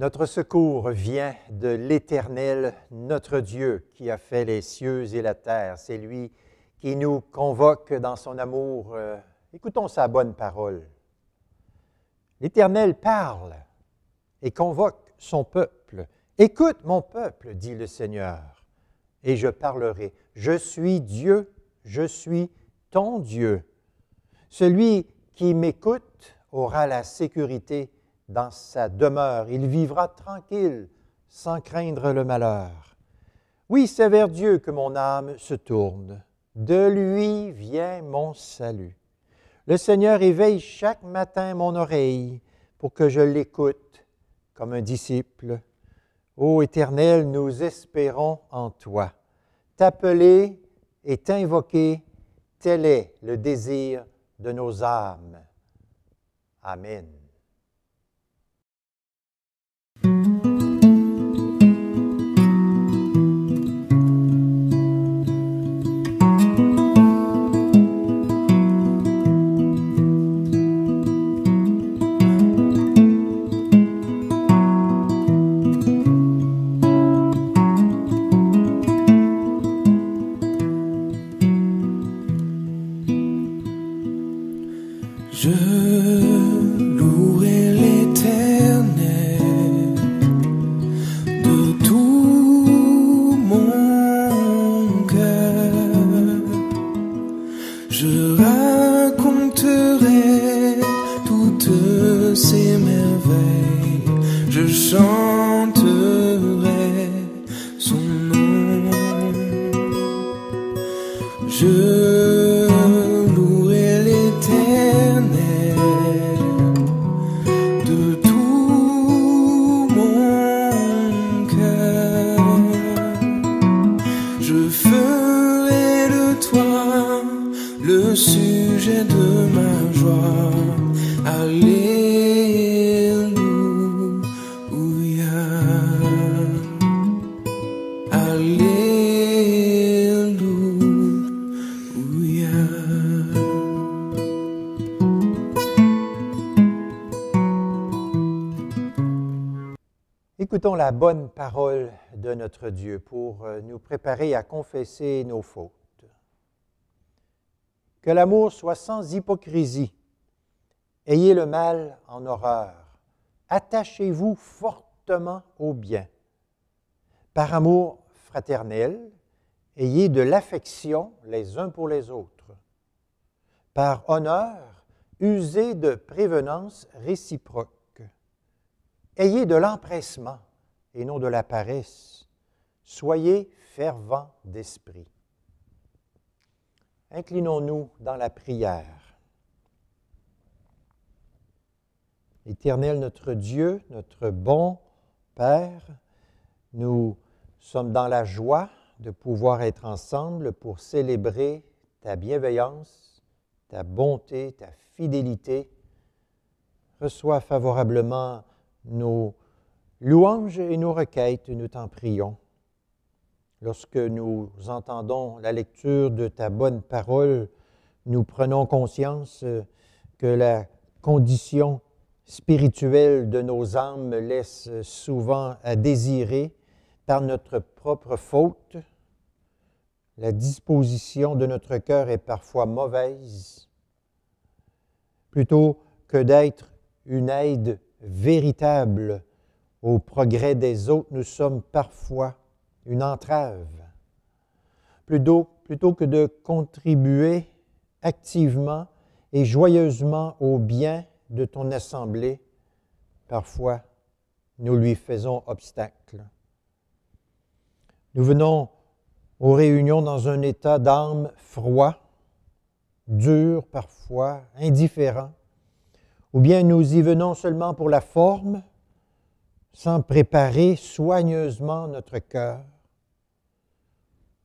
Notre secours vient de l'Éternel, notre Dieu, qui a fait les cieux et la terre. C'est lui qui nous convoque dans son amour. Écoutons sa bonne parole. L'Éternel parle et convoque son peuple. « Écoute, mon peuple, dit le Seigneur, et je parlerai. Je suis Dieu, je suis ton Dieu. Celui qui m'écoute aura la sécurité dans sa demeure. Il vivra tranquille, sans craindre le malheur. Oui, c'est vers Dieu que mon âme se tourne. De lui vient mon salut. Le Seigneur éveille chaque matin mon oreille pour que je l'écoute comme un disciple. Ô Éternel, nous espérons en toi. T'appeler et t'invoquer, tel est le désir de nos âmes. Amen. Écoutons la bonne parole de notre Dieu pour nous préparer à confesser nos fautes. Que l'amour soit sans hypocrisie. Ayez le mal en horreur. Attachez-vous fortement au bien. Par amour fraternel, ayez de l'affection les uns pour les autres. Par honneur, usez de prévenance réciproque. Ayez de l'empressement et non de la paresse. Soyez fervents d'esprit. Inclinons-nous dans la prière. Éternel notre Dieu, notre bon Père, nous sommes dans la joie de pouvoir être ensemble pour célébrer ta bienveillance, ta bonté, ta fidélité. Reçois favorablement nos louanges et nos requêtes, nous t'en prions. Lorsque nous entendons la lecture de ta bonne parole, nous prenons conscience que la condition spirituelle de nos âmes laisse souvent à désirer par notre propre faute. La disposition de notre cœur est parfois mauvaise. Plutôt que d'être une aide véritable au progrès des autres, nous sommes parfois une entrave. Plutôt que de contribuer activement et joyeusement au bien de ton assemblée, parfois nous lui faisons obstacle. Nous venons aux réunions dans un état d'âme froid, dur parfois, indifférent, ou bien nous y venons seulement pour la forme, sans préparer soigneusement notre cœur,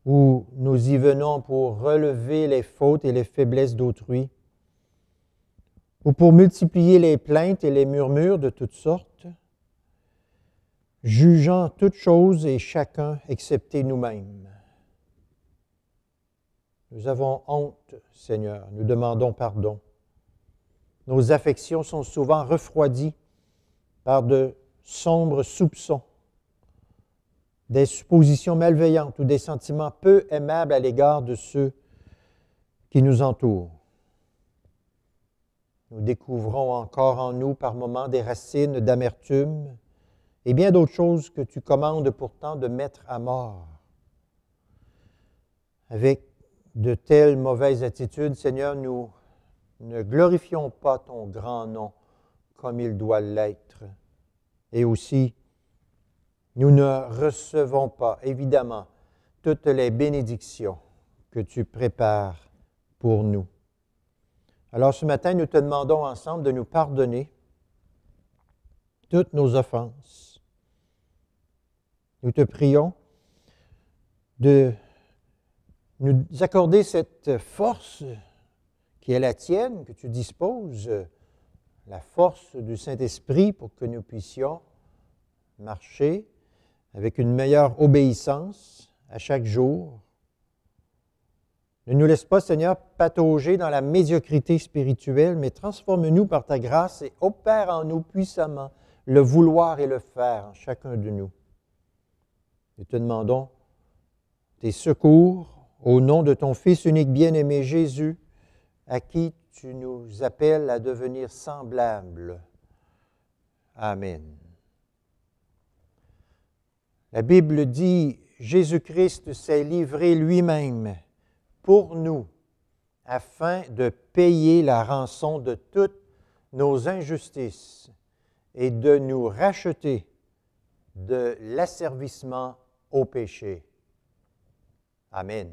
ou nous y venons pour relever les fautes et les faiblesses d'autrui, ou pour multiplier les plaintes et les murmures de toutes sortes, jugeant toutes choses et chacun excepté nous-mêmes. Nous avons honte, Seigneur, nous demandons pardon. Nos affections sont souvent refroidies par de sombres soupçons, des suppositions malveillantes ou des sentiments peu aimables à l'égard de ceux qui nous entourent. Nous découvrons encore en nous par moments des racines d'amertume et bien d'autres choses que tu commandes pourtant de mettre à mort. Avec de telles mauvaises attitudes, Seigneur, nous ne glorifions pas ton grand nom comme il doit l'être. Et aussi, nous ne recevons pas, évidemment, toutes les bénédictions que tu prépares pour nous. Alors ce matin, nous te demandons ensemble de nous pardonner toutes nos offenses. Nous te prions de nous accorder cette force qui est la tienne, que tu disposes, la force du Saint-Esprit pour que nous puissions marcher avec une meilleure obéissance à chaque jour. Ne nous laisse pas, Seigneur, patauger dans la médiocrité spirituelle, mais transforme-nous par ta grâce et opère en nous puissamment le vouloir et le faire en chacun de nous. Nous te demandons tes secours au nom de ton Fils unique bien-aimé Jésus, à qui tu nous appelles à devenir semblables. Amen. La Bible dit, Jésus-Christ s'est livré lui-même pour nous, afin de payer la rançon de toutes nos injustices et de nous racheter de l'asservissement au péché. Amen.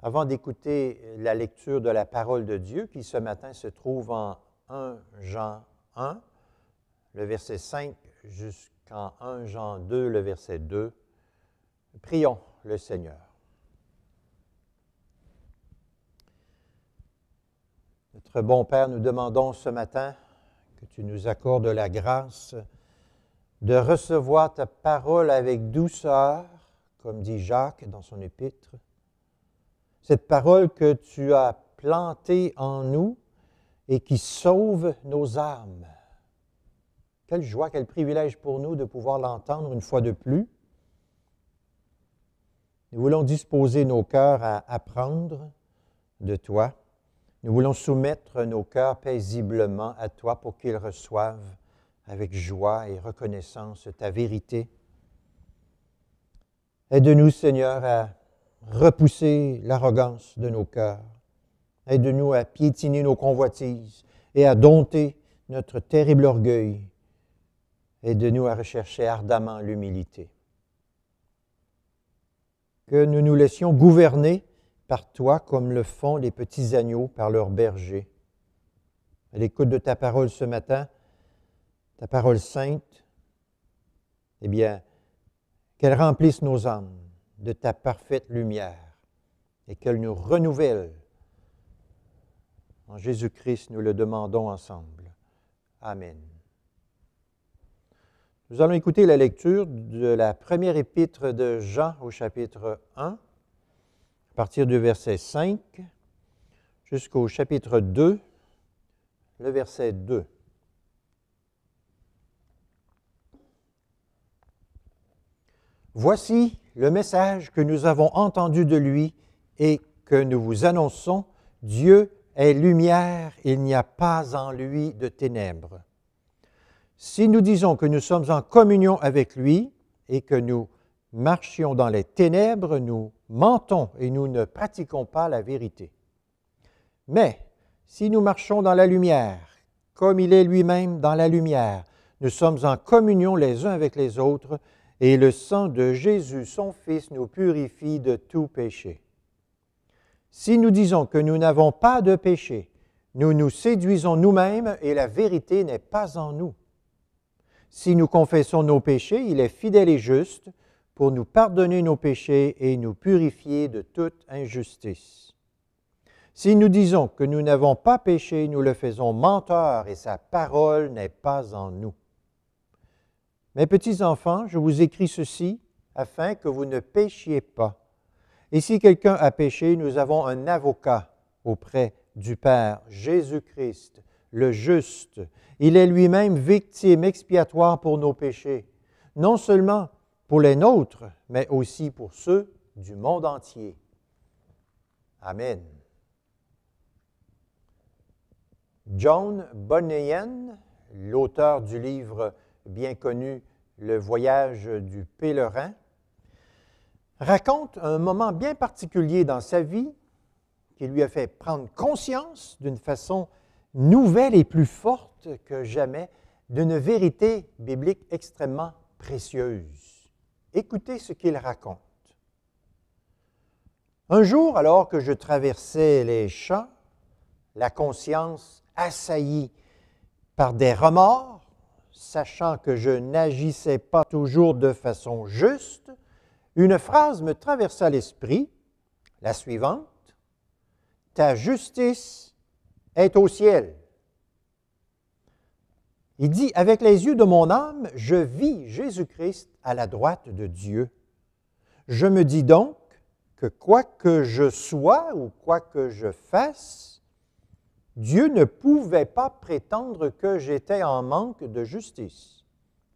avant d'écouter la lecture de la parole de Dieu, qui ce matin se trouve en 1 Jean 1, le verset 5 jusqu'en 1 Jean 2, le verset 2, prions le Seigneur. Notre bon Père, nous demandons ce matin que tu nous accordes la grâce de recevoir ta parole avec douceur, comme dit Jacques dans son épître. Cette parole que tu as plantée en nous et qui sauve nos âmes. Quelle joie, quel privilège pour nous de pouvoir l'entendre une fois de plus. Nous voulons disposer nos cœurs à apprendre de toi. Nous voulons soumettre nos cœurs paisiblement à toi pour qu'ils reçoivent avec joie et reconnaissance ta vérité. Aide-nous, Seigneur, à repousser l'arrogance de nos cœurs. Aide-nous à piétiner nos convoitises et à dompter notre terrible orgueil. Aide-nous à rechercher ardemment l'humilité. Que nous nous laissions gouverner par toi comme le font les petits agneaux par leur berger. À l'écoute de ta parole ce matin, ta parole sainte, eh bien, qu'elle remplisse nos âmes de ta parfaite lumière et qu'elle nous renouvelle. En Jésus-Christ, nous le demandons ensemble. Amen. Nous allons écouter la lecture de la première épître de Jean au chapitre 1, à partir du verset 5 jusqu'au chapitre 2, le verset 2. Voici le message que nous avons entendu de lui et que nous vous annonçons. Dieu est lumière, il n'y a pas en lui de ténèbres. Si nous disons que nous sommes en communion avec lui et que nous marchions dans les ténèbres, nous mentons et nous ne pratiquons pas la vérité. Mais si nous marchons dans la lumière, comme il est lui-même dans la lumière, nous sommes en communion les uns avec les autres et le sang de Jésus, son Fils, nous purifie de tout péché. Si nous disons que nous n'avons pas de péché, nous nous séduisons nous-mêmes et la vérité n'est pas en nous. Si nous confessons nos péchés, il est fidèle et juste pour nous pardonner nos péchés et nous purifier de toute injustice. Si nous disons que nous n'avons pas péché, nous le faisons menteur et sa parole n'est pas en nous. Mes petits enfants, je vous écris ceci afin que vous ne péchiez pas. Et si quelqu'un a péché, nous avons un avocat auprès du Père, Jésus-Christ, le juste. Il est lui-même victime expiatoire pour nos péchés, non seulement pour les nôtres, mais aussi pour ceux du monde entier. Amen. John Bunyan, l'auteur du livre bien connu « Le voyage du pèlerin », raconte un moment bien particulier dans sa vie qui lui a fait prendre conscience d'une façon nouvelle et plus forte que jamais d'une vérité biblique extrêmement précieuse. Écoutez ce qu'il raconte. Un jour, alors que je traversais les champs, la conscience assaillie par des remords, sachant que je n'agissais pas toujours de façon juste, une phrase me traversa l'esprit, la suivante: « Ta justice est au ciel. » Il dit, « Avec les yeux de mon âme, je vis Jésus-Christ à la droite de Dieu. Je me dis donc que quoi que je sois ou quoi que je fasse, Dieu ne pouvait pas prétendre que j'étais en manque de justice,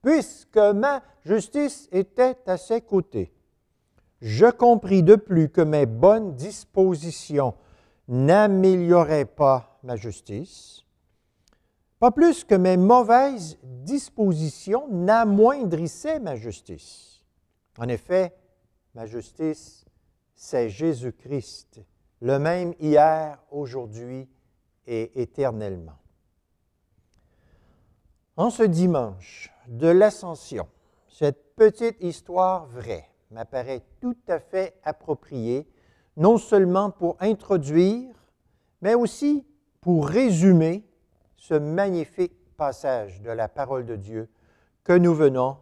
puisque ma justice était à ses côtés. Je compris de plus que mes bonnes dispositions n'amélioraient pas ma justice, pas plus que mes mauvaises dispositions n'amoindrissaient ma justice. En effet, ma justice, c'est Jésus-Christ, le même hier, aujourd'hui et éternellement. En ce dimanche de l'Ascension, cette petite histoire vraie m'apparaît tout à fait appropriée, non seulement pour introduire, mais aussi pour résumer ce magnifique passage de la parole de Dieu que nous venons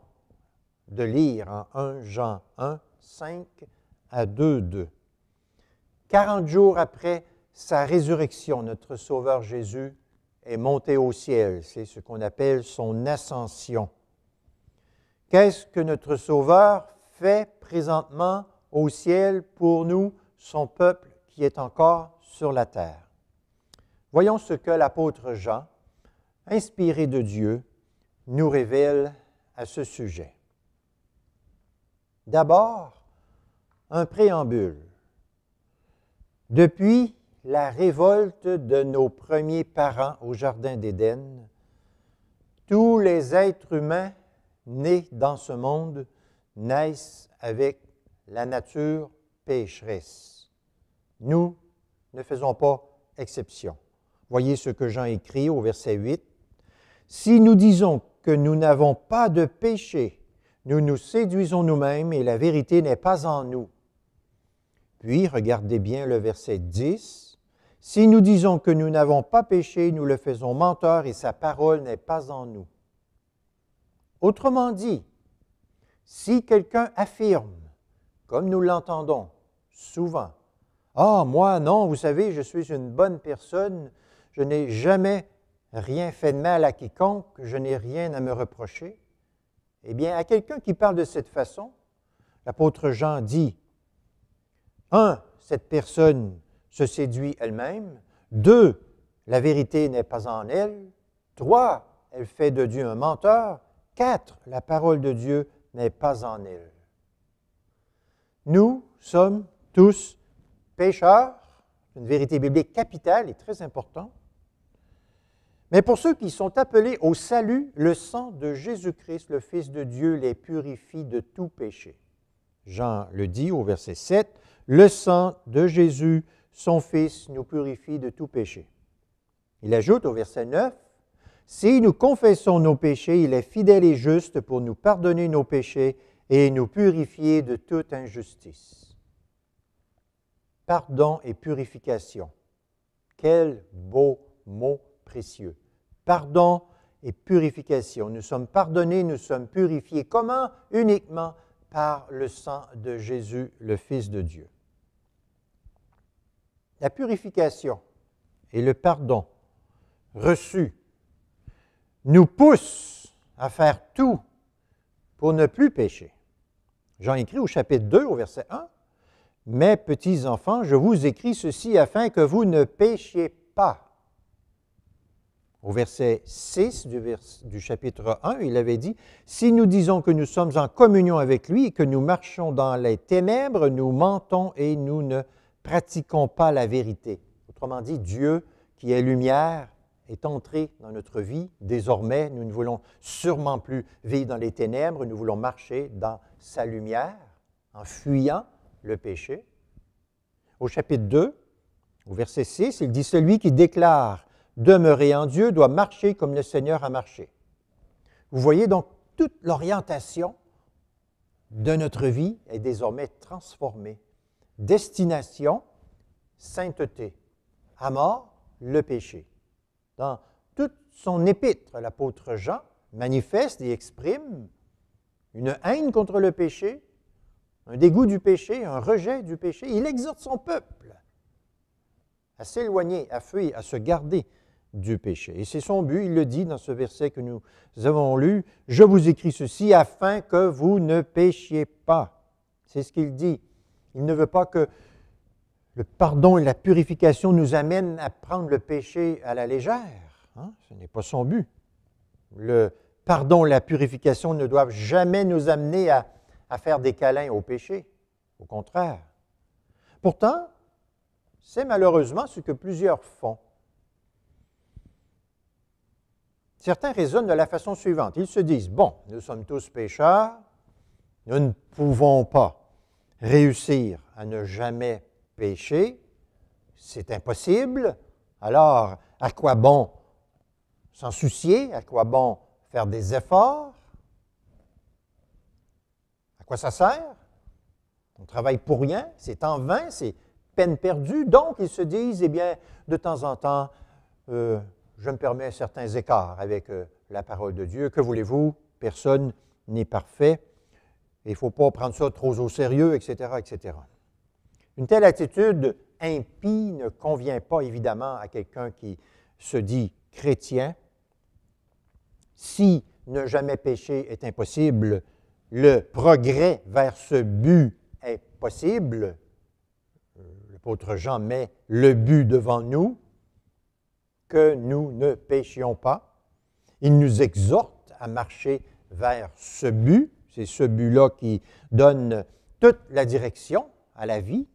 de lire en 1 Jean 1, 5 à 2, 2. 40 jours après sa résurrection, notre Sauveur Jésus est monté au ciel. C'est ce qu'on appelle son ascension. Qu'est-ce que notre Sauveur fait présentement au ciel pour nous, son peuple qui est encore sur la terre? Voyons ce que l'apôtre Jean, inspiré de Dieu, nous révèle à ce sujet. D'abord, un préambule. Depuis la révolte de nos premiers parents au Jardin d'Éden, tous les êtres humains nés dans ce monde naissent avec la nature pécheresse. Nous ne faisons pas exception. Voyez ce que Jean écrit au verset 8. « Si nous disons que nous n'avons pas de péché, nous nous séduisons nous-mêmes et la vérité n'est pas en nous. » Puis, regardez bien le verset 10. « Si nous disons que nous n'avons pas péché, nous le faisons menteur et sa parole n'est pas en nous. » Autrement dit, si quelqu'un affirme, comme nous l'entendons souvent, « Ah, moi, non, vous savez, je suis une bonne personne, je n'ai jamais rien fait de mal à quiconque, je n'ai rien à me reprocher. » Eh bien, à quelqu'un qui parle de cette façon, l'apôtre Jean dit, 1, cette personne se séduit elle-même. 2, la vérité n'est pas en elle. 3, elle fait de Dieu un menteur. 4, la parole de Dieu n'est pas en elle. Nous sommes tous pécheurs, une vérité biblique capitale et très importante. Mais pour ceux qui sont appelés au salut, le sang de Jésus-Christ, le Fils de Dieu, les purifie de tout péché. Jean le dit au verset 7, « Le sang de Jésus, son Fils, nous purifie de tout péché. » Il ajoute au verset 9, « Si nous confessons nos péchés, il est fidèle et juste pour nous pardonner nos péchés et nous purifier de toute injustice. » Pardon et purification. Quel beau mot précieux. Pardon et purification. Nous sommes pardonnés, nous sommes purifiés. Comment? Uniquement par le sang de Jésus, le Fils de Dieu. La purification et le pardon reçus nous poussent à faire tout pour ne plus pécher. Jean écrit au chapitre 2, au verset 1, « Mes petits enfants, je vous écris ceci afin que vous ne péchiez pas. » Au verset 6 du chapitre 1, il avait dit, « Si nous disons que nous sommes en communion avec lui et que nous marchons dans les ténèbres, nous mentons et nous ne pratiquons pas la vérité. » Autrement dit, Dieu, qui est lumière, est entré dans notre vie. Désormais, nous ne voulons sûrement plus vivre dans les ténèbres, nous voulons marcher dans sa lumière en fuyant le péché. Au chapitre 2, au verset 6, il dit, « Celui qui déclare demeurer en Dieu doit marcher comme le Seigneur a marché. » Vous voyez donc, toute l'orientation de notre vie est désormais transformée. Destination, sainteté. À mort, le péché. Dans toute son épître, l'apôtre Jean manifeste et exprime une haine contre le péché, un dégoût du péché, un rejet du péché. Il exhorte son peuple à s'éloigner, à fuir, à se garder du péché. Et c'est son but, il le dit dans ce verset que nous avons lu, « Je vous écris ceci afin que vous ne péchiez pas. » C'est ce qu'il dit. Il ne veut pas que le pardon et la purification nous amènent à prendre le péché à la légère. Hein? Ce n'est pas son but. Le pardon et la purification ne doivent jamais nous amener à faire des câlins au péché. Au contraire. Pourtant, c'est malheureusement ce que plusieurs font. Certains raisonnent de la façon suivante. Ils se disent, bon, nous sommes tous pécheurs, nous ne pouvons pas réussir à ne jamais pécher, c'est impossible, alors à quoi bon s'en soucier, à quoi bon faire des efforts? À quoi ça sert? On travaille pour rien, c'est en vain, c'est peine perdue. Donc, ils se disent, eh bien, de temps en temps, je me permets certains écarts avec la parole de Dieu. Que voulez-vous? Personne n'est parfait. Il ne faut pas prendre ça trop au sérieux, etc., etc. Une telle attitude impie ne convient pas évidemment à quelqu'un qui se dit chrétien. Si ne jamais pécher est impossible, le progrès vers ce but est possible. L'apôtre Jean met le but devant nous, que nous ne péchions pas. Il nous exhorte à marcher vers ce but. C'est ce but-là qui donne toute la direction à la vie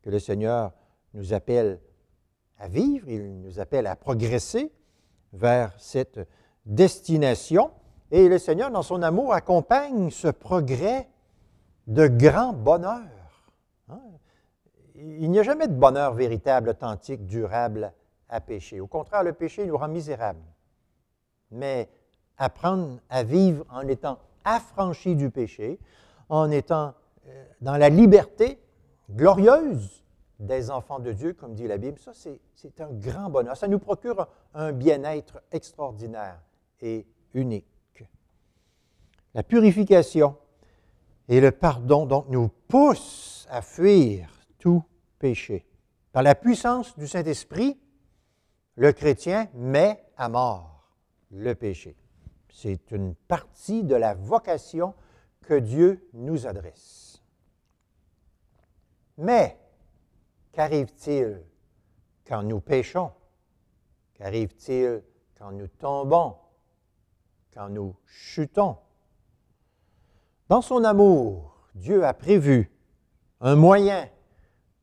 que le Seigneur nous appelle à vivre. Il nous appelle à progresser vers cette destination. Et le Seigneur, dans son amour, accompagne ce progrès de grand bonheur. Il n'y a jamais de bonheur véritable, authentique, durable à pécher. Au contraire, le péché nous rend misérables. Mais apprendre à vivre en étant affranchi du péché, en étant dans la liberté glorieuse des enfants de Dieu, comme dit la Bible, ça c'est un grand bonheur. Ça nous procure un bien-être extraordinaire et unique. La purification et le pardon donc nous poussent à fuir tout péché. Par la puissance du Saint-Esprit, le chrétien met à mort le péché. C'est une partie de la vocation que Dieu nous adresse. Mais, qu'arrive-t-il quand nous péchons? Qu'arrive-t-il quand nous tombons? Quand nous chutons? Dans son amour, Dieu a prévu un moyen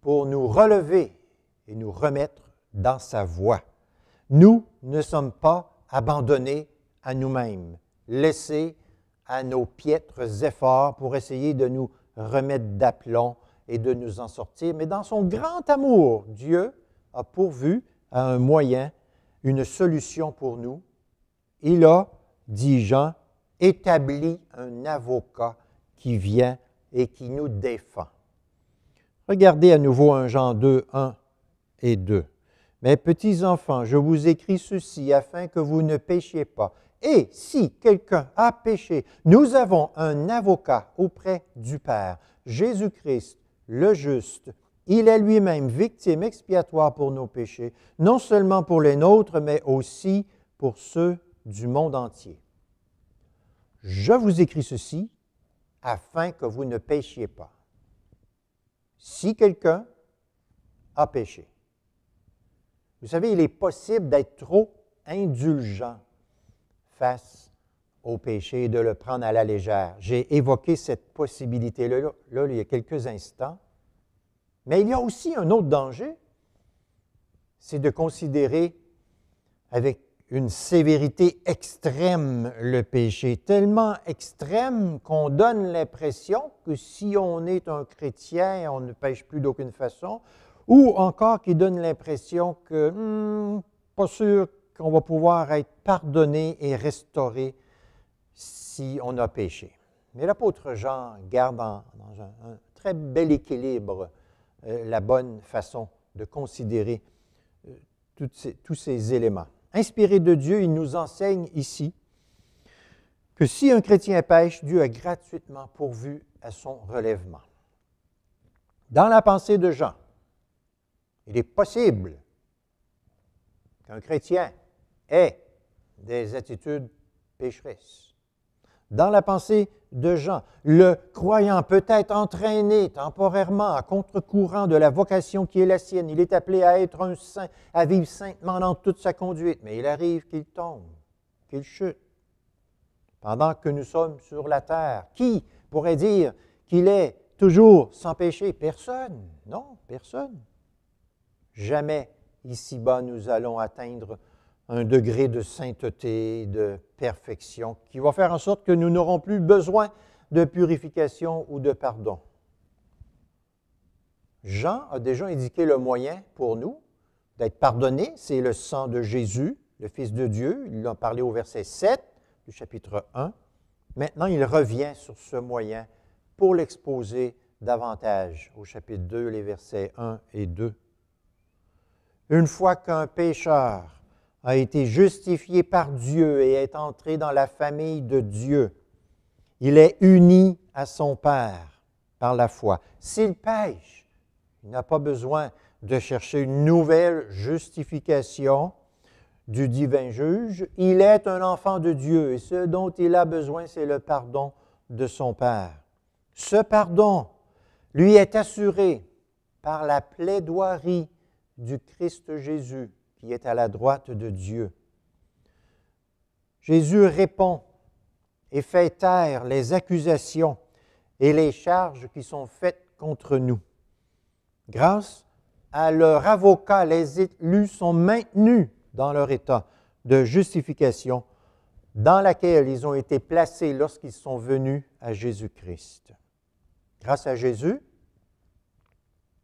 pour nous relever et nous remettre dans sa voie. Nous ne sommes pas abandonnés à nous-mêmes, laissés à nos piètres efforts pour essayer de nous remettre d'aplomb et de nous en sortir. Mais dans son grand amour, Dieu a pourvu à un moyen, une solution pour nous. Il a, dit Jean, établi un avocat qui vient et qui nous défend. Regardez à nouveau 1 Jean 2, 1 et 2. « Mes petits enfants, je vous écris ceci afin que vous ne péchiez pas. Et si quelqu'un a péché, nous avons un avocat auprès du Père, Jésus-Christ, le juste. Il est lui-même victime expiatoire pour nos péchés, non seulement pour les nôtres, mais aussi pour ceux du monde entier. Je vous écris ceci afin que vous ne péchiez pas. Si quelqu'un a péché. » Vous savez, il est possible d'être trop indulgent face au péché et de le prendre à la légère. J'ai évoqué cette possibilité-là il y a quelques instants. Mais il y a aussi un autre danger, c'est de considérer avec une sévérité extrême le péché, tellement extrême qu'on donne l'impression que si on est un chrétien, on ne pêche plus d'aucune façon, ou encore qui donne l'impression que, pas sûr qu'on va pouvoir être pardonné et restauré si on a péché. Mais l'apôtre Jean garde dans un très bel équilibre la bonne façon de considérer tous ces éléments. Inspiré de Dieu, il nous enseigne ici que si un chrétien pêche, Dieu a gratuitement pourvu à son relèvement. Dans la pensée de Jean, il est possible qu'un chrétien ait des attitudes pécheresses. Dans la pensée de Jean, le croyant peut être entraîné temporairement à contre-courant de la vocation qui est la sienne. Il est appelé à être un saint, à vivre saintement dans toute sa conduite, mais il arrive qu'il tombe, qu'il chute. Pendant que nous sommes sur la terre, qui pourrait dire qu'il est toujours sans péché? Personne. Non, personne. Jamais ici-bas nous allons atteindre un degré de sainteté, de perfection, qui va faire en sorte que nous n'aurons plus besoin de purification ou de pardon. Jean a déjà indiqué le moyen pour nous d'être pardonnés, c'est le sang de Jésus, le Fils de Dieu. Il en parlait au verset 7 du chapitre 1. Maintenant, il revient sur ce moyen pour l'exposer davantage au chapitre 2, les versets 1 et 2. Une fois qu'un pécheur a été justifié par Dieu et est entré dans la famille de Dieu, il est uni à son Père par la foi. S'il pêche, il n'a pas besoin de chercher une nouvelle justification du divin juge. Il est un enfant de Dieu et ce dont il a besoin, c'est le pardon de son Père. Ce pardon lui est assuré par la plaidoirie du Christ Jésus qui est à la droite de Dieu. Jésus répond et fait taire les accusations et les charges qui sont faites contre nous. Grâce à leur avocat, les élus sont maintenus dans leur état de justification dans laquelle ils ont été placés lorsqu'ils sont venus à Jésus-Christ. Grâce à Jésus,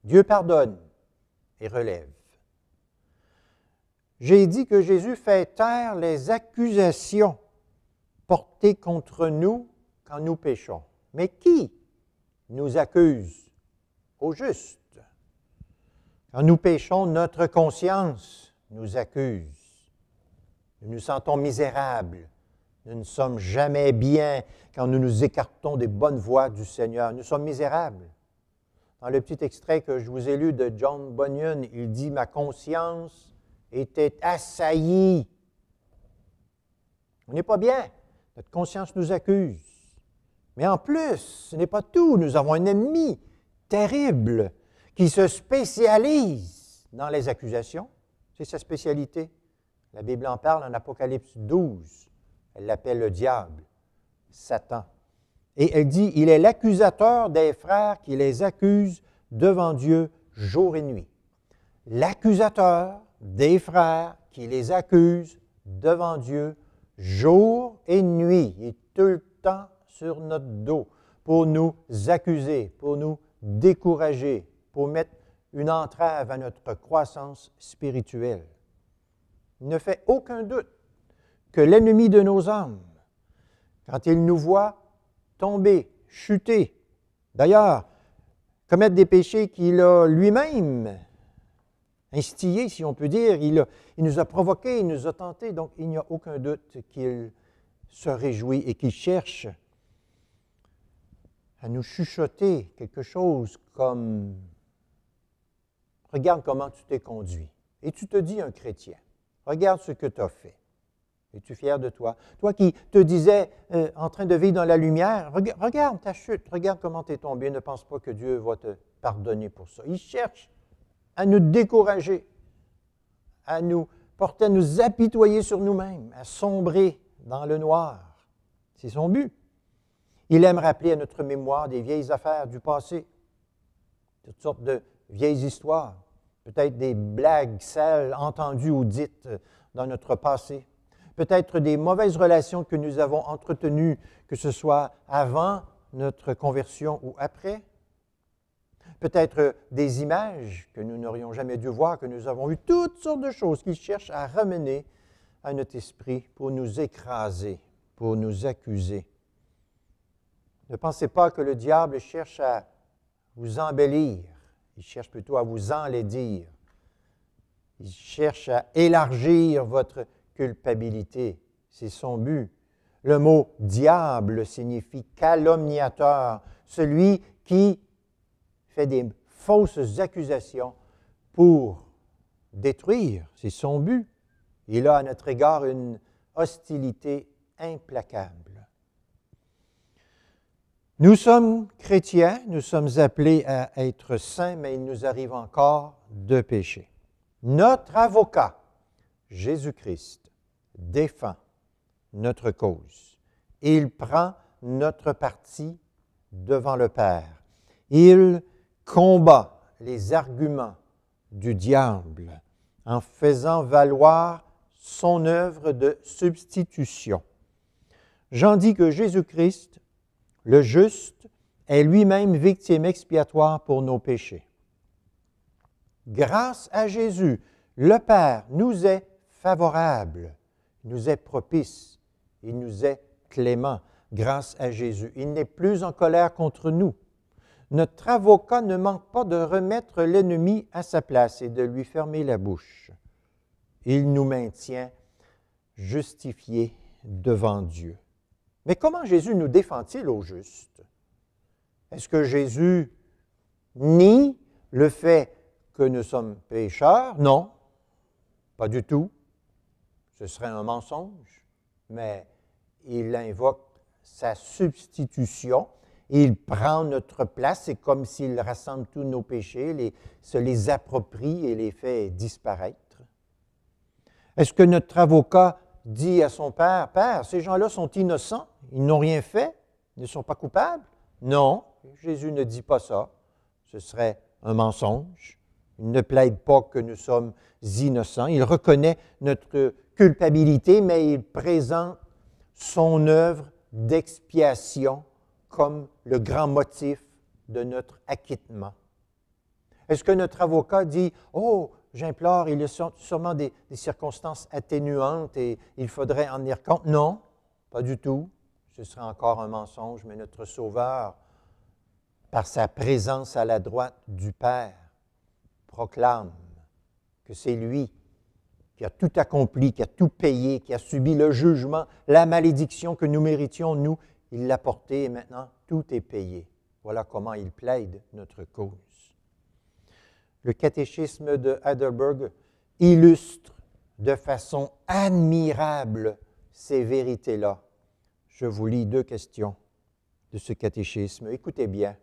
Dieu pardonne et relève. J'ai dit que Jésus fait taire les accusations portées contre nous quand nous péchons. Mais qui nous accuse? Au juste. Quand nous péchons, notre conscience nous accuse. Nous nous sentons misérables. Nous ne sommes jamais bien quand nous nous écartons des bonnes voies du Seigneur. Nous sommes misérables. Dans le petit extrait que je vous ai lu de John Bunyan, il dit « Ma conscience était assaillie. » On n'est pas bien. Notre conscience nous accuse. Mais en plus, ce n'est pas tout. Nous avons un ennemi terrible qui se spécialise dans les accusations. C'est sa spécialité. La Bible en parle en Apocalypse 12. Elle l'appelle le diable, Satan. Et elle dit, il est l'accusateur des frères qui les accuse devant Dieu jour et nuit. L'accusateur des frères qui les accuse devant Dieu jour et nuit. Il est tout le temps sur notre dos pour nous accuser, pour nous décourager, pour mettre une entrave à notre croissance spirituelle. Il ne fait aucun doute que l'ennemi de nos âmes, quand il nous voit tomber, chuter, d'ailleurs, commettre des péchés qu'il a lui-même instillés, si on peut dire, il nous a provoqués, il nous a tentés, donc il n'y a aucun doute qu'il se réjouit et qu'il cherche à nous chuchoter quelque chose comme « Regarde comment tu t'es conduit. » Et tu te dis un chrétien. Regarde ce que tu as fait. Es-tu fier de toi? Toi qui te disais en train de vivre dans la lumière, regarde ta chute, regarde comment tu es tombé. Ne pense pas que Dieu va te pardonner pour ça. Il cherche à nous décourager, à nous porter à nous apitoyer sur nous-mêmes, à sombrer dans le noir. C'est son but. Il aime rappeler à notre mémoire des vieilles affaires du passé, toutes sortes de vieilles histoires, peut-être des blagues sales entendues ou dites dans notre passé, peut-être des mauvaises relations que nous avons entretenues, que ce soit avant notre conversion ou après, peut-être des images que nous n'aurions jamais dû voir, que nous avons vues, toutes sortes de choses qui cherchent à ramener à notre esprit pour nous écraser, pour nous accuser. Ne pensez pas que le diable cherche à vous embellir, il cherche plutôt à vous enlaidir. Il cherche à élargir votre culpabilité. C'est son but. Le mot « diable » signifie calomniateur, celui qui fait des fausses accusations pour détruire. C'est son but. Il a à notre égard une hostilité implacable. Nous sommes chrétiens, nous sommes appelés à être saints, mais il nous arrive encore de pécher. Notre avocat, Jésus-Christ, défend notre cause. Il prend notre parti devant le Père. Il combat les arguments du diable en faisant valoir son œuvre de substitution. J'en dis que Jésus-Christ, le juste, est lui-même victime expiatoire pour nos péchés. Grâce à Jésus, le Père nous est favorable, nous est propice, il nous est clément grâce à Jésus. Il n'est plus en colère contre nous. notre avocat ne manque pas de remettre l'ennemi à sa place et de lui fermer la bouche. Il nous maintient justifiés devant Dieu. Mais comment Jésus nous défend-il au juste? Est-ce que Jésus nie le fait que nous sommes pécheurs? Non, pas du tout. Ce serait un mensonge, mais il invoque sa substitution. Il prend notre place. C'est comme s'il rassemble tous nos péchés, se les approprie et les fait disparaître. Est-ce que notre avocat dit à son père, « Père, ces gens-là sont innocents, ils n'ont rien fait, ils ne sont pas coupables? » Non, Jésus ne dit pas ça. Ce serait un mensonge. Il ne plaide pas que nous sommes innocents. Il reconnaît notre culpabilité, mais il présente son œuvre d'expiation comme le grand motif de notre acquittement. Est-ce que notre avocat dit, « Oh, j'implore, il y a sûrement des circonstances atténuantes et il faudrait en tenir compte. » Non, pas du tout. Ce serait encore un mensonge, mais notre Sauveur, par sa présence à la droite du Père, proclame que c'est lui qui a tout accompli, qui a tout payé, qui a subi le jugement, la malédiction que nous méritions, nous, il l'a porté et maintenant tout est payé. Voilà comment il plaide notre cause. Le catéchisme de Heidelberg illustre de façon admirable ces vérités-là. Je vous lis 2 questions de ce catéchisme. Écoutez bien.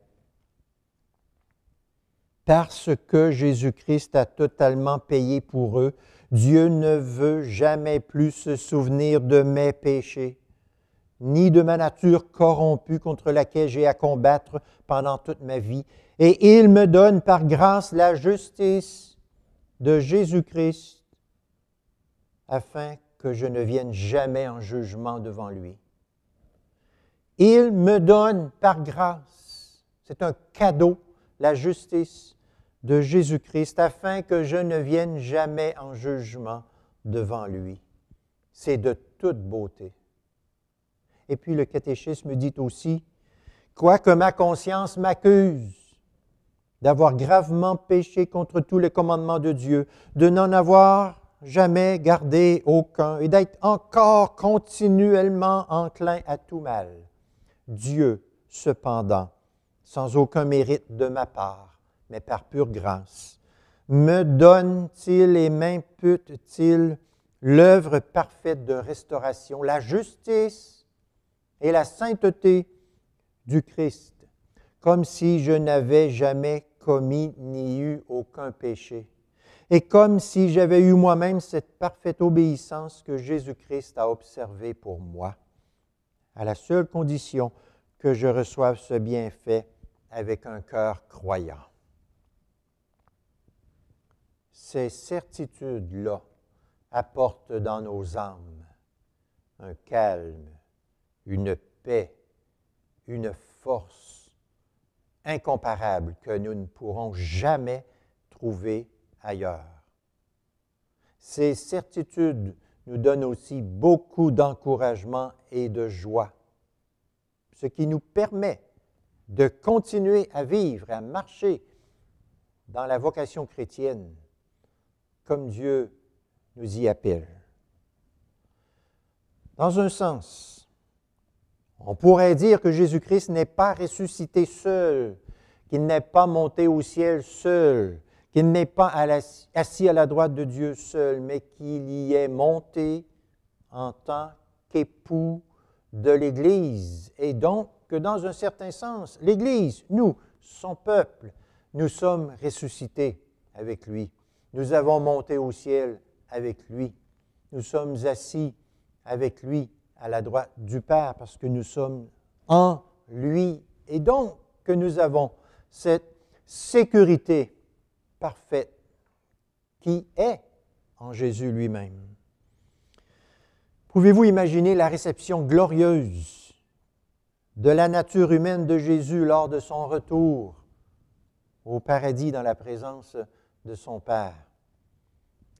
Parce que Jésus-Christ a totalement payé pour eux, Dieu ne veut jamais plus se souvenir de mes péchés, ni de ma nature corrompue contre laquelle j'ai à combattre pendant toute ma vie. Et il me donne par grâce la justice de Jésus-Christ afin que je ne vienne jamais en jugement devant lui. Il me donne par grâce, c'est un cadeau, la justice de Jésus-Christ afin que je ne vienne jamais en jugement devant lui. C'est de toute beauté. Et puis le catéchisme dit aussi, « Quoique ma conscience m'accuse d'avoir gravement péché contre tous les commandements de Dieu, de n'en avoir jamais gardé aucun et d'être encore continuellement enclin à tout mal. Dieu, cependant, sans aucun mérite de ma part, mais par pure grâce, me donne-t-il et m'impute-t-il l'œuvre parfaite de restauration, la justice et la sainteté du Christ, comme si je n'avais jamais commis ni eu aucun péché, et comme si j'avais eu moi-même cette parfaite obéissance que Jésus-Christ a observée pour moi, à la seule condition que je reçoive ce bienfait avec un cœur croyant. » Ces certitudes-là apportent dans nos âmes un calme, une paix, une force incomparable que nous ne pourrons jamais trouver ailleurs. Ces certitudes nous donnent aussi beaucoup d'encouragement et de joie, ce qui nous permet de continuer à vivre, à marcher dans la vocation chrétienne comme Dieu nous y appelle. Dans un sens, on pourrait dire que Jésus-Christ n'est pas ressuscité seul, qu'il n'est pas monté au ciel seul, qu'il n'est pas assis à la droite de Dieu seul, mais qu'il y est monté en tant qu'époux de l'Église. Et donc, que dans un certain sens, l'Église, nous, son peuple, nous sommes ressuscités avec lui. Nous avons monté au ciel avec lui. Nous sommes assis avec lui à la droite du Père parce que nous sommes en lui. Et donc que nous avons cette sécurité parfaite qui est en Jésus lui-même. Pouvez-vous imaginer la réception glorieuse de la nature humaine de Jésus lors de son retour au paradis dans la présence de son Père?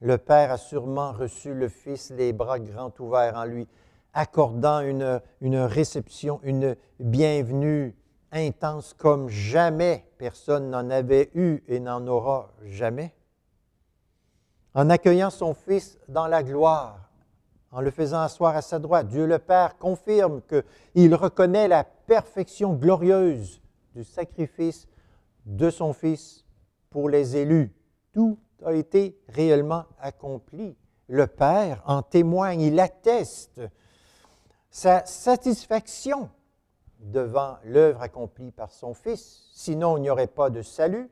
Le Père a sûrement reçu le Fils, les bras grands ouverts en lui, accordant une réception, une bienvenue intense comme jamais personne n'en avait eu et n'en aura jamais. En accueillant son Fils dans la gloire, en le faisant asseoir à sa droite, Dieu le Père confirme qu'il reconnaît la perfection glorieuse du sacrifice de son Fils pour les élus. Tout a été réellement accompli. Le Père en témoigne, il atteste sa satisfaction devant l'œuvre accomplie par son Fils. Sinon, il n'y aurait pas de salut.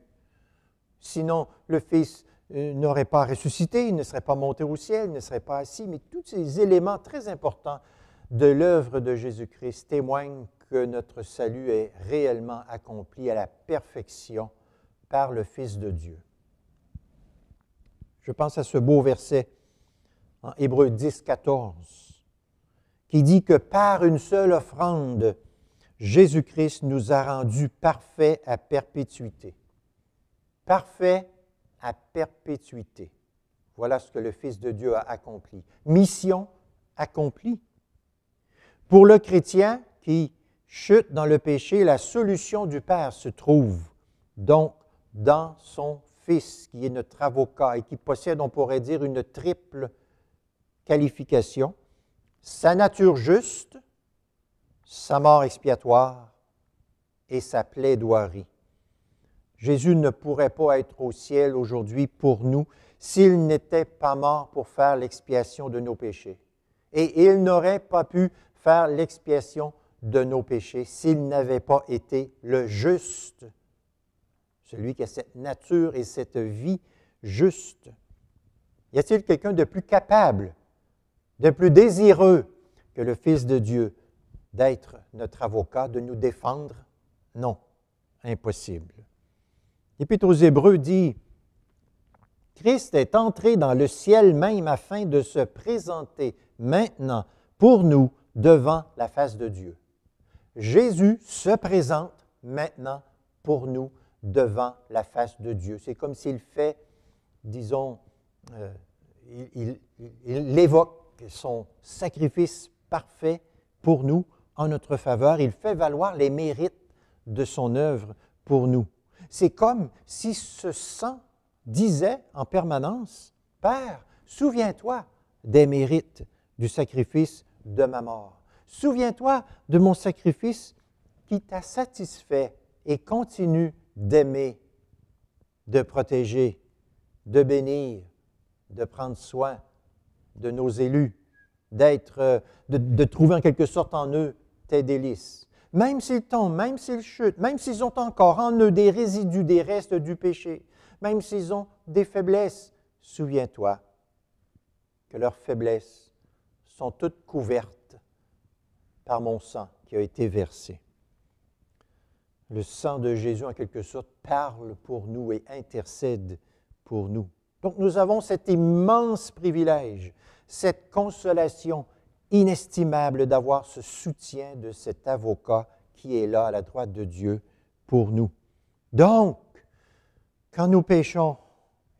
Sinon, le Fils n'aurait pas ressuscité, il ne serait pas monté au ciel, il ne serait pas assis. Mais tous ces éléments très importants de l'œuvre de Jésus-Christ témoignent que notre salut est réellement accompli à la perfection par le Fils de Dieu. Je pense à ce beau verset en Hébreux 10, 14, qui dit que par une seule offrande, Jésus-Christ nous a rendus parfaits à perpétuité. Parfaits à perpétuité. Voilà ce que le Fils de Dieu a accompli. Mission accomplie. Pour le chrétien qui chute dans le péché, la solution du Père se trouve donc dans son Fils, qui est notre avocat et qui possède, on pourrait dire, une triple qualification: sa nature juste, sa mort expiatoire et sa plaidoirie. Jésus ne pourrait pas être au ciel aujourd'hui pour nous s'il n'était pas mort pour faire l'expiation de nos péchés. Et il n'aurait pas pu faire l'expiation de nos péchés s'il n'avait pas été le juste, celui qui a cette nature et cette vie juste. Y a-t-il quelqu'un de plus capable, de plus désireux que le Fils de Dieu d'être notre avocat, de nous défendre? Non, impossible. L'Épître aux Hébreux dit: Christ est entré dans le ciel même afin de se présenter maintenant pour nous devant la face de Dieu. Jésus se présente maintenant pour nous devant la face de Dieu. C'est comme s'il fait, disons, il évoque son sacrifice parfait pour nous en notre faveur. Il fait valoir les mérites de son œuvre pour nous. C'est comme si ce sang disait en permanence: Père, souviens-toi des mérites du sacrifice de ma mort. Souviens-toi de mon sacrifice qui t'a satisfait et continue d'aimer, de protéger, de bénir, de prendre soin de nos élus, de trouver en quelque sorte en eux tes délices. Même s'ils tombent, même s'ils chutent, même s'ils ont encore en eux des résidus, des restes du péché, même s'ils ont des faiblesses, souviens-toi que leurs faiblesses sont toutes couvertes par mon sang qui a été versé. Le sang de Jésus, en quelque sorte, parle pour nous et intercède pour nous. Donc nous avons cet immense privilège, cette consolation inestimable d'avoir ce soutien de cet avocat qui est là à la droite de Dieu pour nous. Donc, quand nous péchons,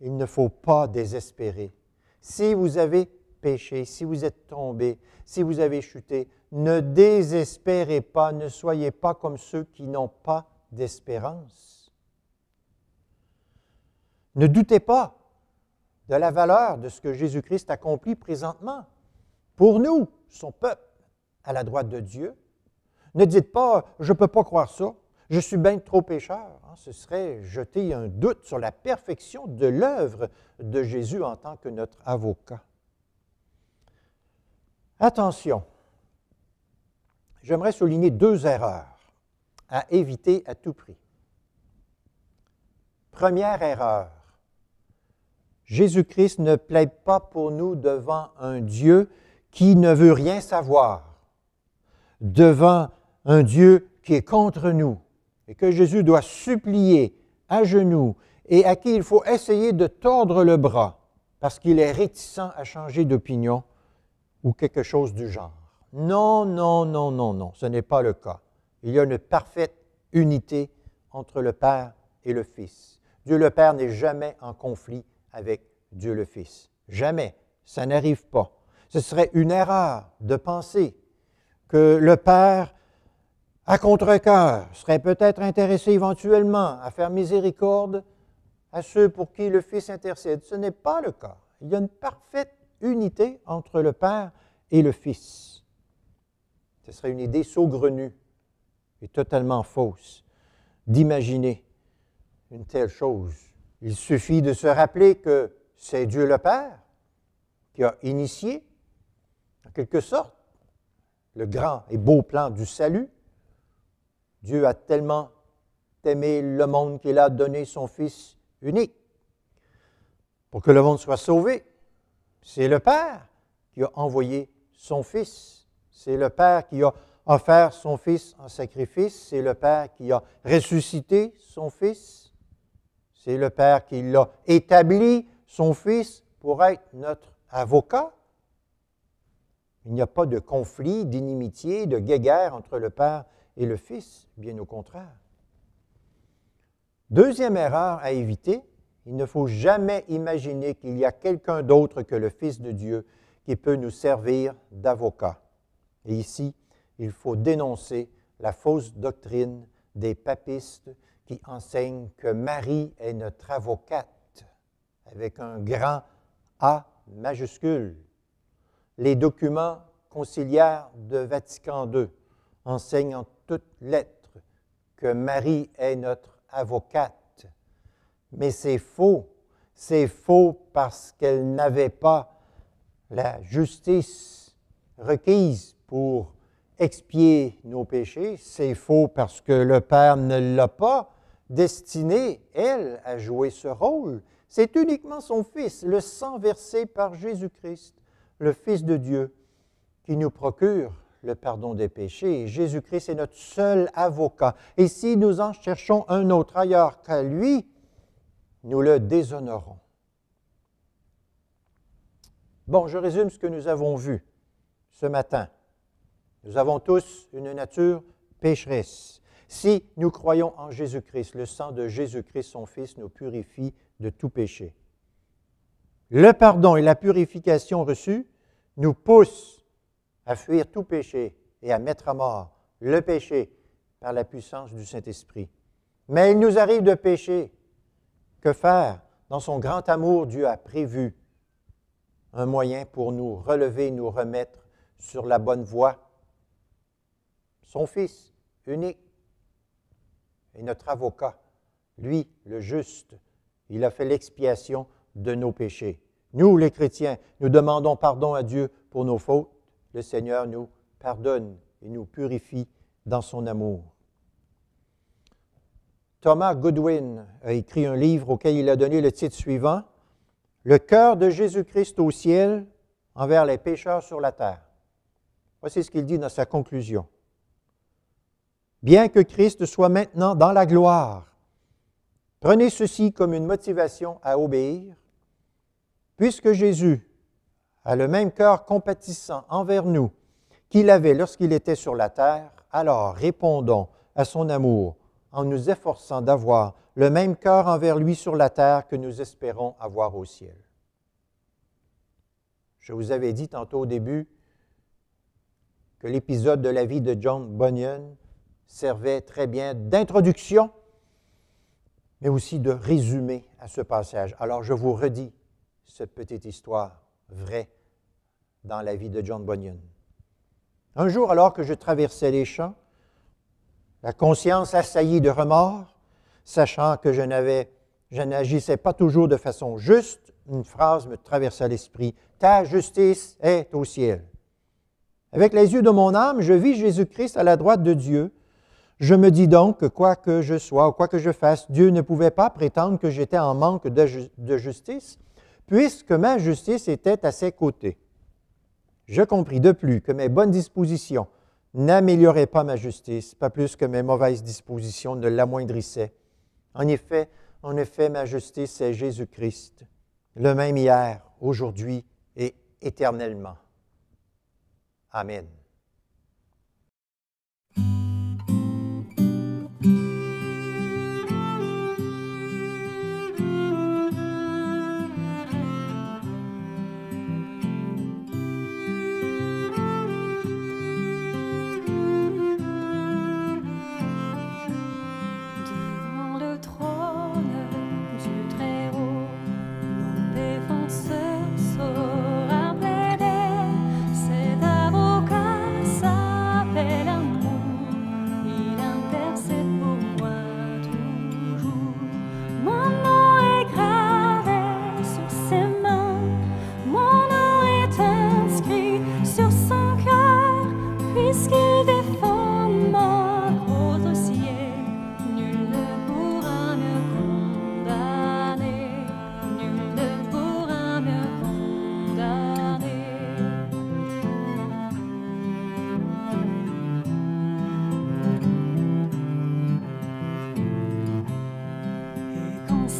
il ne faut pas désespérer. Si vous avez péché, si vous êtes tombé, si vous avez chuté, ne désespérez pas, ne soyez pas comme ceux qui n'ont pas d'espérance. Ne doutez pas de la valeur de ce que Jésus-Christ accomplit présentement pour nous, son peuple, à la droite de Dieu. Ne dites pas « je ne peux pas croire ça, je suis bien trop pécheur ». Ce serait jeter un doute sur la perfection de l'œuvre de Jésus en tant que notre avocat. Attention, j'aimerais souligner 2 erreurs à éviter à tout prix. Première erreur, Jésus-Christ ne plaide pas pour nous devant un Dieu qui ne veut rien savoir, devant un Dieu qui est contre nous et que Jésus doit supplier à genoux et à qui il faut essayer de tordre le bras parce qu'il est réticent à changer d'opinion ou quelque chose du genre. Non, non, non, non, non, ce n'est pas le cas. Il y a une parfaite unité entre le Père et le Fils. Dieu le Père n'est jamais en conflit avec Dieu le Fils. Jamais. Ça n'arrive pas. Ce serait une erreur de penser que le Père à contre-cœur, serait peut-être intéressé éventuellement à faire miséricorde à ceux pour qui le Fils intercède. Ce n'est pas le cas. Il y a une parfaite unité entre le Père et le Fils. Ce serait une idée saugrenue et totalement fausse d'imaginer une telle chose. Il suffit de se rappeler que c'est Dieu le Père qui a initié, en quelque sorte, le grand et beau plan du salut. Dieu a tellement aimé le monde qu'il a donné son Fils unique pour que le monde soit sauvé. C'est le Père qui a envoyé son Fils. C'est le Père qui a offert son Fils en sacrifice. C'est le Père qui a ressuscité son Fils. C'est le Père qui l'a établi, son Fils, pour être notre avocat. Il n'y a pas de conflit, d'inimitié, de guéguerre entre le Père et le Fils, bien au contraire. Deuxième erreur à éviter, il ne faut jamais imaginer qu'il y a quelqu'un d'autre que le Fils de Dieu qui peut nous servir d'avocat. Et ici, il faut dénoncer la fausse doctrine des papistes qui enseignent que Marie est notre avocate, avec un grand A majuscule. Les documents conciliaires de Vatican II enseignent en toutes lettres que Marie est notre avocate. Mais c'est faux. C'est faux parce qu'elle n'avait pas la justice requise pour expier nos péchés. C'est faux parce que le Père ne l'a pas destinée, elle, à jouer ce rôle. C'est uniquement son Fils, le sang versé par Jésus-Christ, le Fils de Dieu, qui nous procure le pardon des péchés. Et Jésus-Christ est notre seul avocat. Et si nous en cherchons un autre ailleurs qu'à lui, nous le déshonorons. Bon, je résume ce que nous avons vu ce matin. Nous avons tous une nature pécheresse. Si nous croyons en Jésus-Christ, le sang de Jésus-Christ, son Fils, nous purifie de tout péché. Le pardon et la purification reçue nous poussent à fuir tout péché et à mettre à mort le péché par la puissance du Saint-Esprit. Mais il nous arrive de pécher. Que faire? Dans son grand amour, Dieu a prévu un moyen pour nous relever, nous remettre sur la bonne voie. Son Fils unique est notre avocat. Lui, le juste, il a fait l'expiation de nos péchés. Nous, les chrétiens, nous demandons pardon à Dieu pour nos fautes. Le Seigneur nous pardonne et nous purifie dans son amour. Thomas Goodwin a écrit un livre auquel il a donné le titre suivant, « Le cœur de Jésus-Christ au ciel envers les pécheurs sur la terre ». Voici ce qu'il dit dans sa conclusion. « Bien que Christ soit maintenant dans la gloire, prenez ceci comme une motivation à obéir. Puisque Jésus a le même cœur compatissant envers nous qu'il avait lorsqu'il était sur la terre, alors répondons à son amour en nous efforçant d'avoir le même cœur envers lui sur la terre que nous espérons avoir au ciel. » Je vous avais dit tantôt au début que l'épisode de la vie de John Bunyan servait très bien d'introduction, mais aussi de résumé à ce passage. Alors je vous redis cette petite histoire vraie dans la vie de John Bunyan. Un jour, alors que je traversais les champs, la conscience assaillie de remords, sachant que je n'agissais pas toujours de façon juste, une phrase me traversa l'esprit. « Ta justice est au ciel. » Avec les yeux de mon âme, je vis Jésus-Christ à la droite de Dieu. Je me dis donc que quoi que je sois ou quoi que je fasse, Dieu ne pouvait pas prétendre que j'étais en manque de justice, puisque ma justice était à ses côtés. Je compris de plus que mes bonnes dispositions n'amélioraient pas ma justice, pas plus que mes mauvaises dispositions ne l'amoindrissaient. En effet, ma justice, c'est Jésus-Christ, le même hier, aujourd'hui et éternellement. Amen.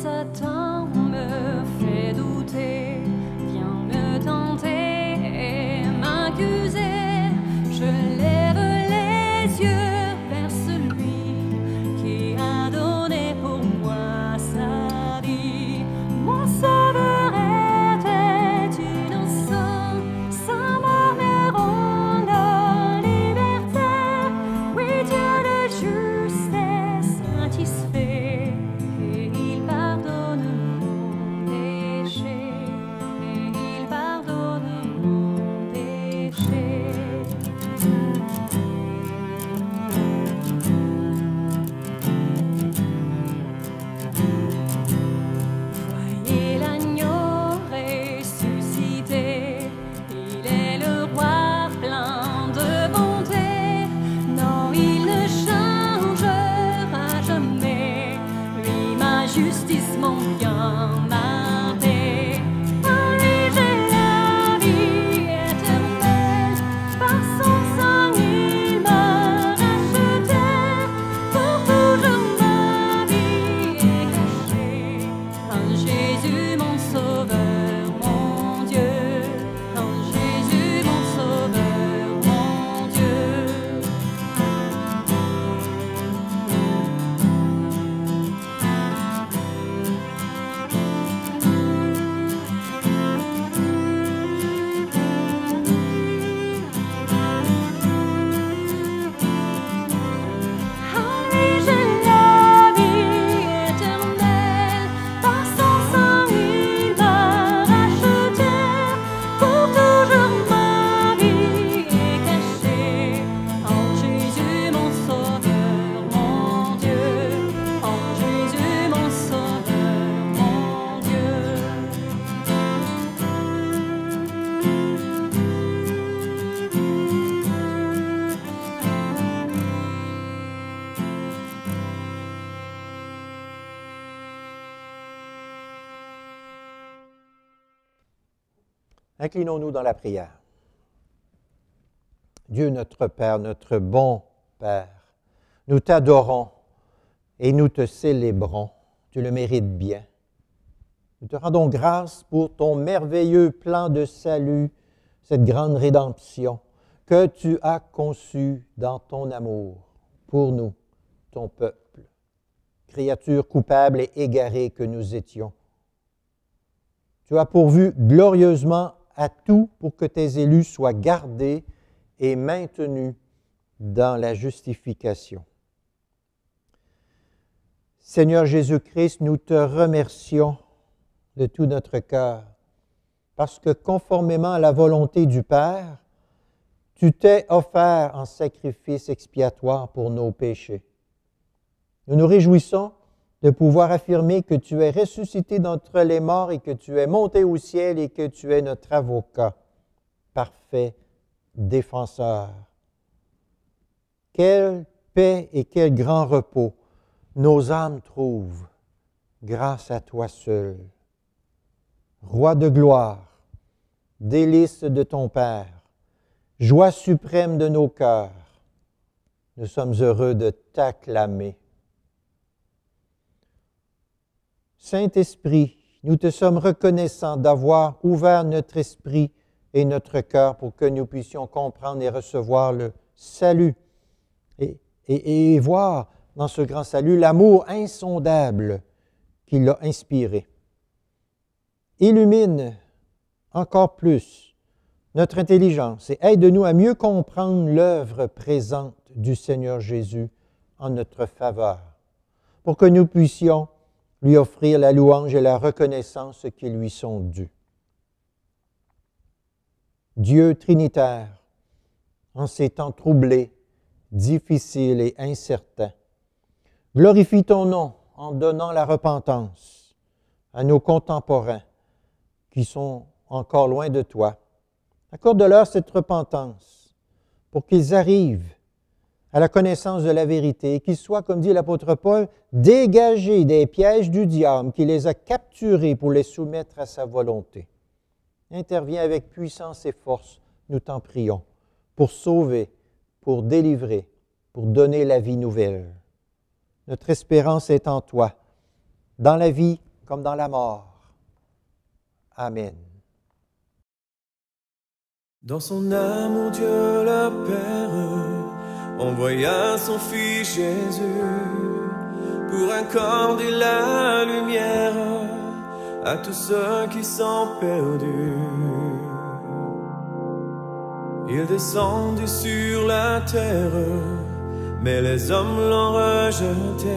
Satan me fait douter, vient me tenter et m'accuser. Je lève les yeux vers celui qui a donné pour moi sa vie. Mon sauveur était innocent, sa mort me rend la liberté. Oui, Dieu le juste est satisfait, et il pardonne mon péché, et il pardonne mon péché. Voyez l'agneau ressuscité, il est le roi plein de bonté. Non, il ne changera jamais, lui ma justice, mon bien, ma paix. En lui j'ai la vie éternelle, par son sang il m'a racheté. Pour toujours ma vie est cachée en Jésus mon sauveur, mon Dieu. En Jésus mon sauveur, mon Dieu. En lui j'ai la vie éternelle, par son sang il m'a racheté. Pour toujours ma vie est cachée en Jésus mon sauveur, mon Dieu. En Jésus mon sauveur, mon Dieu. Inclinons-nous dans la prière. Dieu notre Père, notre bon Père, nous t'adorons et nous te célébrons. Tu le mérites bien. Nous te rendons grâce pour ton merveilleux plan de salut, cette grande rédemption que tu as conçue dans ton amour pour nous, ton peuple, créatures coupables et égarées que nous étions. Tu as pourvu glorieusement à tout pour que tes élus soient gardés et maintenus dans la justification. Seigneur Jésus-Christ, nous te remercions de tout notre cœur, parce que conformément à la volonté du Père, tu t'es offert en sacrifice expiatoire pour nos péchés. Nous nous réjouissons de pouvoir affirmer que tu es ressuscité d'entre les morts et que tu es monté au ciel et que tu es notre avocat, parfait défenseur. Quelle paix et quel grand repos nos âmes trouvent grâce à toi seul. Roi de gloire, délice de ton Père, joie suprême de nos cœurs, nous sommes heureux de t'acclamer. Saint-Esprit, nous te sommes reconnaissants d'avoir ouvert notre esprit et notre cœur pour que nous puissions comprendre et recevoir le salut et voir dans ce grand salut l'amour insondable qui l'a inspiré. Illumine encore plus notre intelligence et aide-nous à mieux comprendre l'œuvre présente du Seigneur Jésus en notre faveur, pour que nous puissions lui offrir la louange et la reconnaissance qui lui sont dues. Dieu trinitaire, en ces temps troublés, difficiles et incertains, glorifie ton nom en donnant la repentance à nos contemporains qui sont encore loin de toi. Accorde-leur cette repentance pour qu'ils arrivent à la connaissance de la vérité et qu'ils soient, comme dit l'apôtre Paul, dégagés des pièges du diable qui les a capturés pour les soumettre à sa volonté. Interviens avec puissance et force, nous t'en prions, pour sauver, pour délivrer, pour donner la vie nouvelle. Notre espérance est en toi, dans la vie comme dans la mort. Amen. Dans son amour, Dieu le Père envoya son Fils Jésus pour accorder la lumière à tous ceux qui sont perdus. Il descendit sur la terre, mais les hommes l'ont rejeté.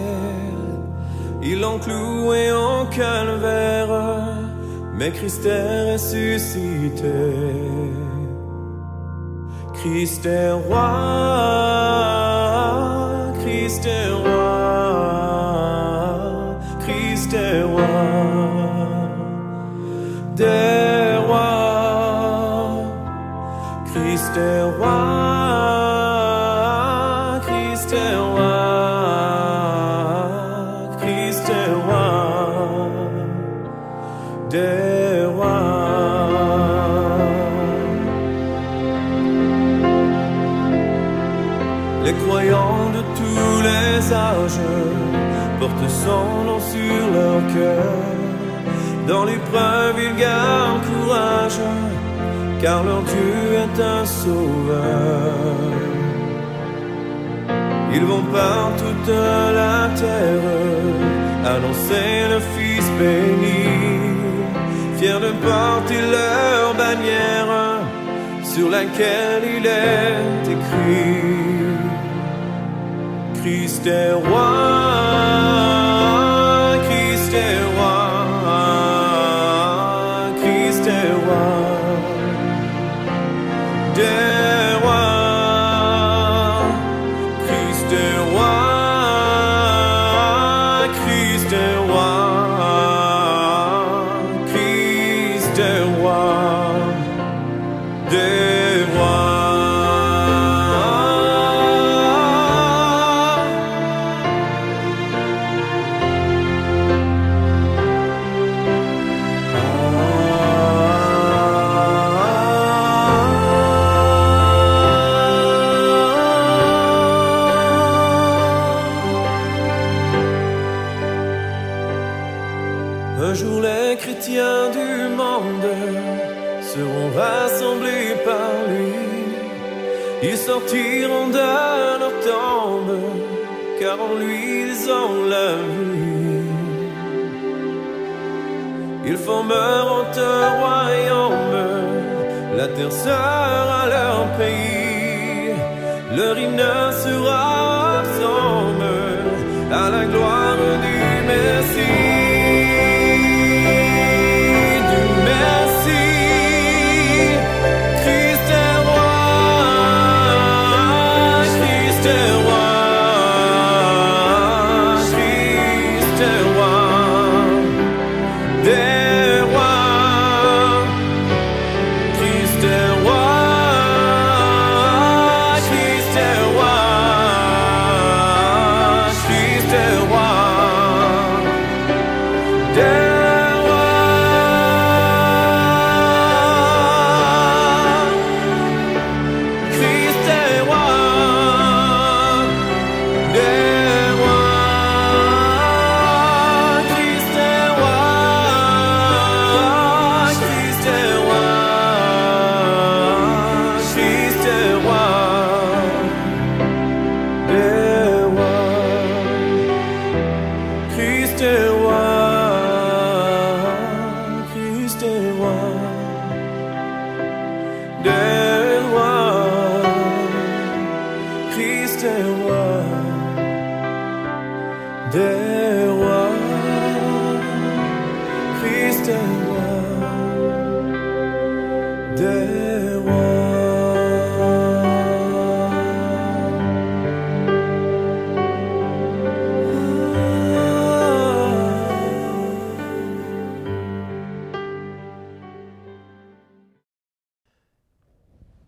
Ils l'ont cloué au calvaire, mais Christ est ressuscité. Christ est roi, Christ est roi, Christ est roi des rois. Christ est roi, Christ est roi, Christ est roi des rois. Les croyants de tous les âges portent son nom sur leur cœur. Dans l'épreuve, ils gardent courage, car leur Dieu est un sauveur. Ils vont par toute la terre annoncer le Fils béni, fiers de porter leur bannière sur laquelle il est écrit: Christ est roi, Christ est roi, Christ est roi des rois. Christ est roi, Christ est roi, Christ est roi des rois. Un jour les chrétiens du monde seront rassemblés par lui. Ils sortiront de leur tombe, car en lui ils ont la vie. Ils formeront un royaume, la terre sera leur pays. Leur hymne sera psaume à la gloire du Messie.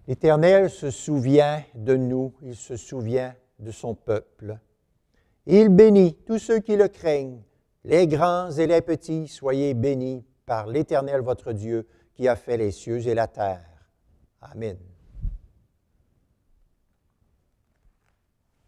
L'Éternel se souvient de nous, il se souvient de son peuple. Il bénit tous ceux qui le craignent, les grands et les petits, soyez bénis par l'Éternel votre Dieu qui a fait les cieux et la terre. Amen.